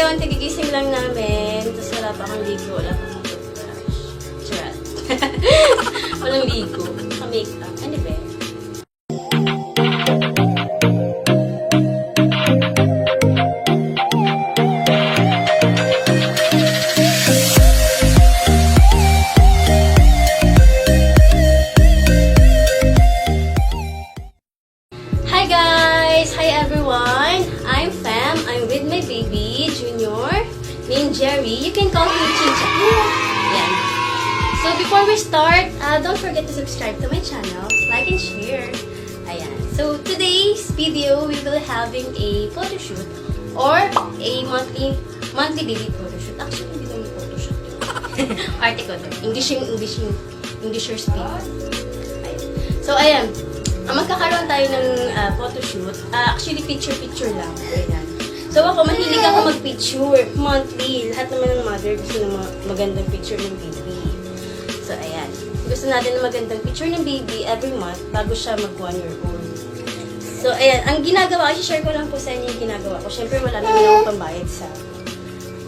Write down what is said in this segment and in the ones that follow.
ngayon, tigigising lang namin. Tapos wala pa akong ligo. Wala pa akong toothbrush. Charot. Walang ligo. Ka-makeup. Ano ba? Hi guys! Hi everyone! I'm Fam. I'm with my baby, Junior, named Jerry. You can call him Chincha. Yan. So before we start, don't forget to subscribe to my channel, like and share. Ayan. So today's video, we will having a photo shoot or a monthly baby photo shoot. Actually, hindi naman photo shoot. Arte ko to. Englishers people. Ayan. So ayan. Magkakaroon tayo ng photoshoot. Actually, picture-picture lang. Ayan. So, ako, mahilig ako mag-picture. Monthly. Lahat naman ng mother gusto ng magandang picture ng baby. So, ayan. Gusto natin ng magandang picture ng baby every month bago siya mag 1 year old. So, ayan. Ang ginagawa ko, share ko lang po sa inyo yung ginagawa ko. Siyempre, wala naman akong pambayad sa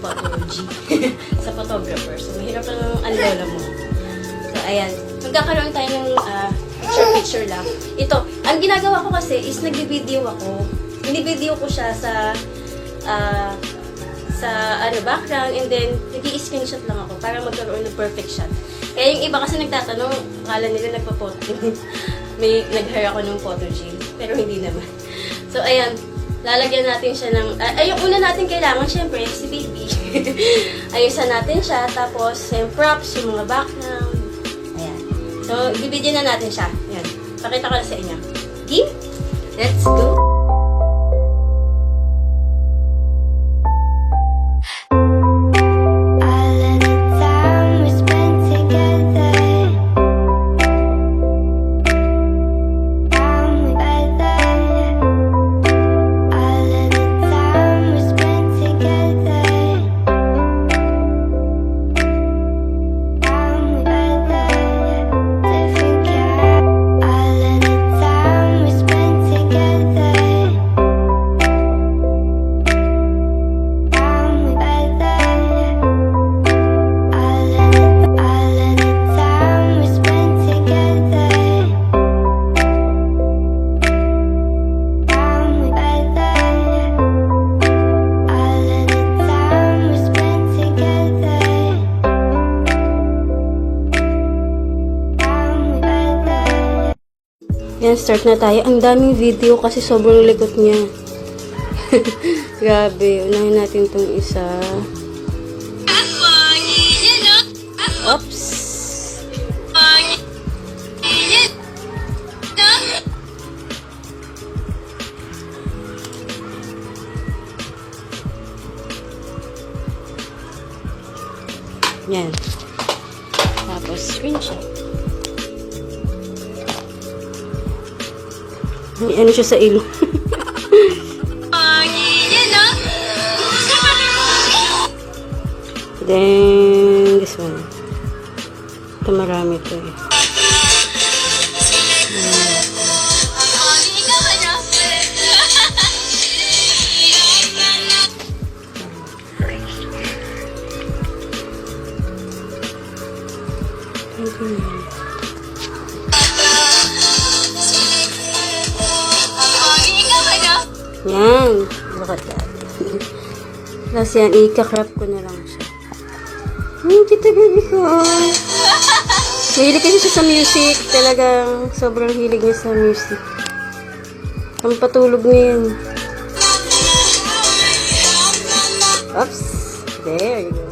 photology. sa photographer. So, mahirap lang ang lola mo. So, ayan. Magkakaroon tayo ng picture lang. Ito, ang ginagawa ko kasi is nag-video ako. Ini-video ko siya sa background and then nag-i-screenshot lang ako para magkaroon ng perfect shot. Kaya yung iba kasi nagtatanong, akala nila nagpa-photo. May nag-hire ako ng photo gym, pero hindi naman. So, ayan, lalagyan natin siya ng, yung una natin kailangan, syempre, si baby. Ayusan natin siya, tapos yung props, yung mga background. So, ibibidyo na natin siya. Yan. Pakita ko na sa inyo. Game? Let's go! Yan, start na tayo. Ang daming video kasi sobrang likot niya. Grabe. Unahin natin itong isa. Oops. Yan. Tapos screenshot. May ano siya sa ilong. Then, this one. Ito marami ito eh. Yan. Look at that. Tapos yan, ika-crop ko na lang siya. Kita baby ko. Mahilig kasi siya sa music. Talagang sobrang hilig niya sa music. Ang patulog niya yan. Oops. There you go.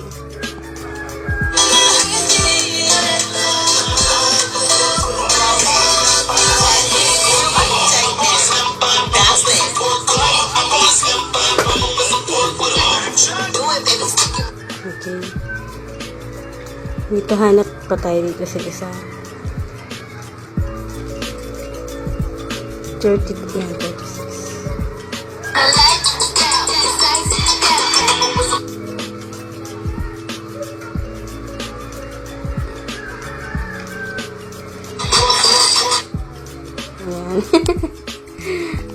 Okay. Dito hanap pa tayo dito sa isa. 30, yan, 36. Ayan.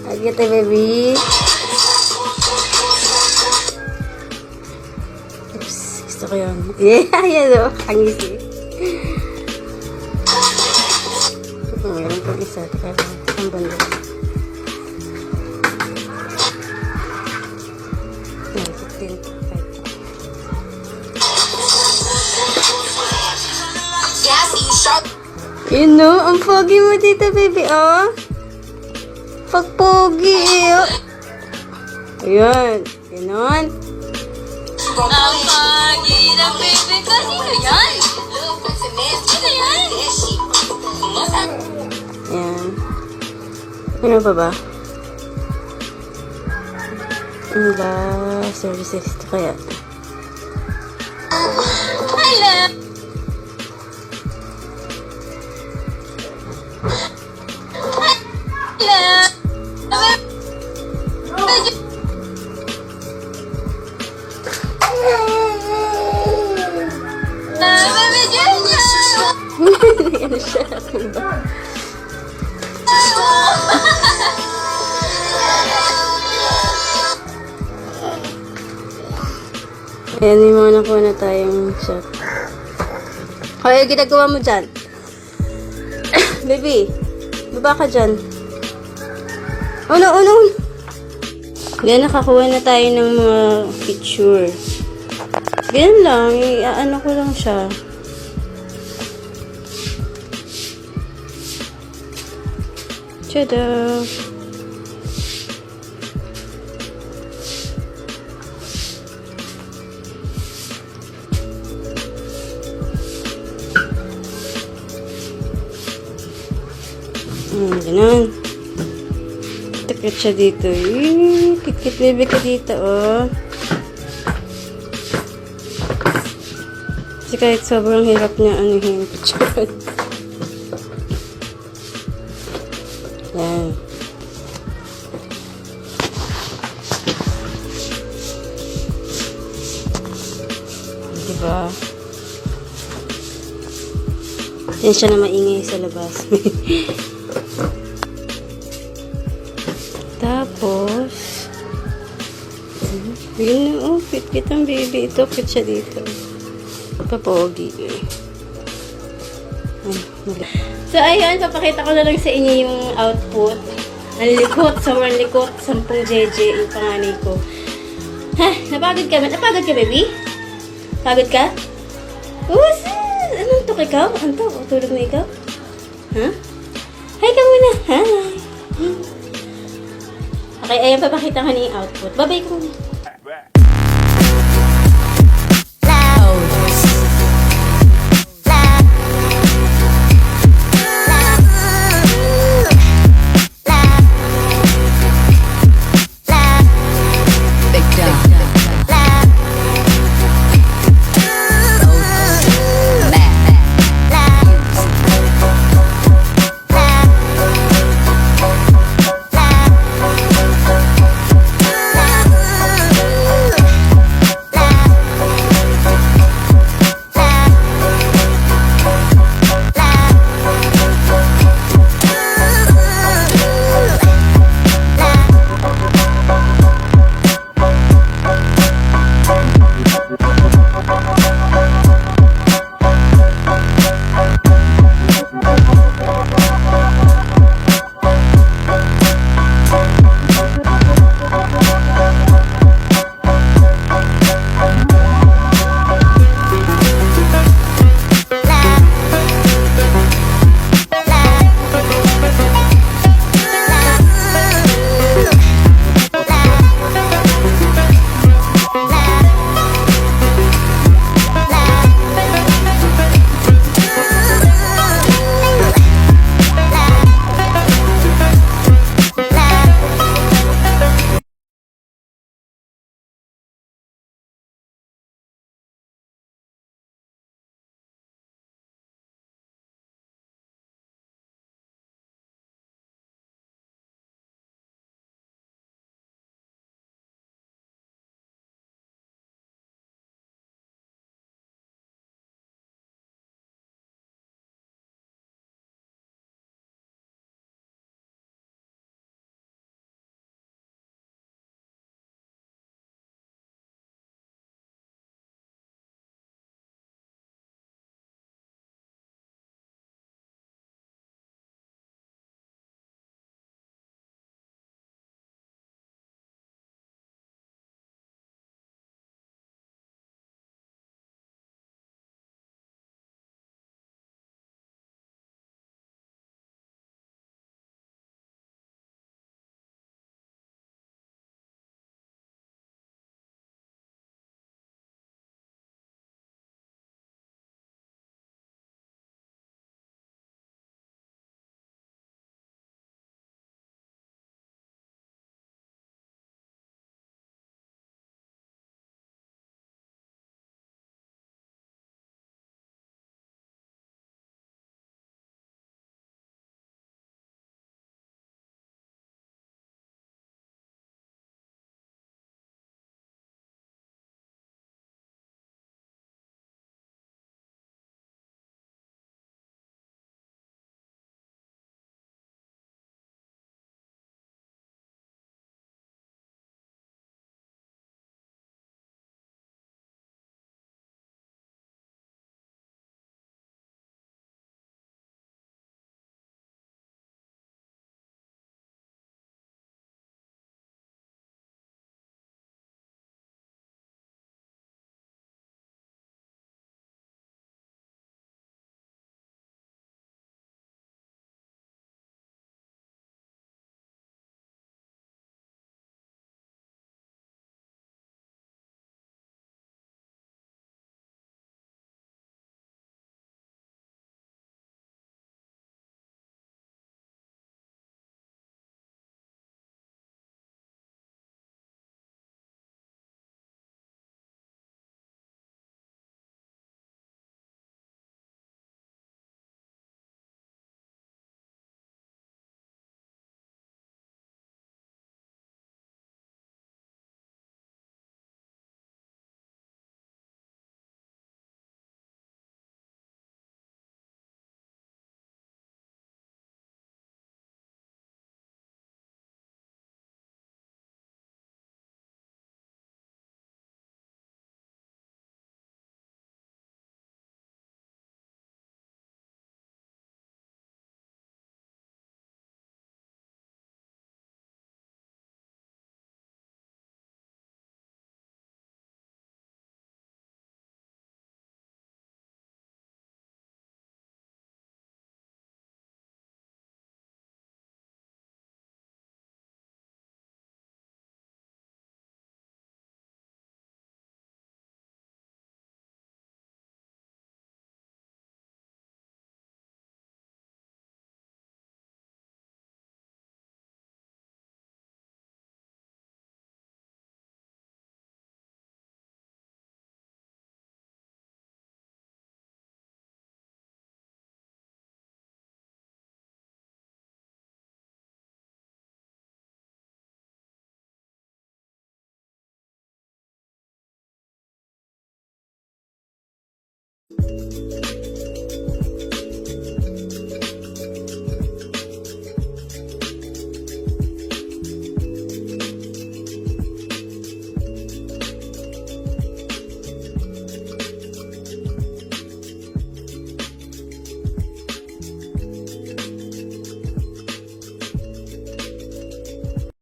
Agad baby. Gusto ko yun. Yeah, yan o. Ang isi. Meron pag isa. Teka lang. Ang banda. Yan, 15. Yun no, ang pogi mo dito, baby, oh. Pag-pogi, oh. Ayan, ganon. Ang pogi ng baby ko. Sino yan? Sino yan? Ayan. Ano pa ba? Ano ba? Services ito kaya? Hello! Ano siya? Ano ba? Ayan, may mga nakuha na tayong shot. Kaya ginagawa mo dyan? Baby, baba ka dyan. Oh no, oh no! Ayan, nakakuha na tayo ng mga picture. Ganyan lang, ano ko lang siya. Tada! Ganun. Tikit siya dito. Kikit baby ka dito, oh. Kasi kahit sobrang hirap niya, anuhin picture. Yan. Diba? Yan siya na maingay sa labas. Tapos, yun na, oh, fit ang baby. Ito, fit siya dito. Papogi. So, ayun, papakita ko na lang sa inyo yung output. Ang likot, sobrang likot. 10 JJ yung panganay ko. Ha? Napagod ka? Napagod ka, baby? Pagod ka? Anong tok ikaw? Anto? Tulog mo ikaw? Ha? Hi ka muna. Hi. Okay, ayun, papakita ko na yung output. Babay ko muna.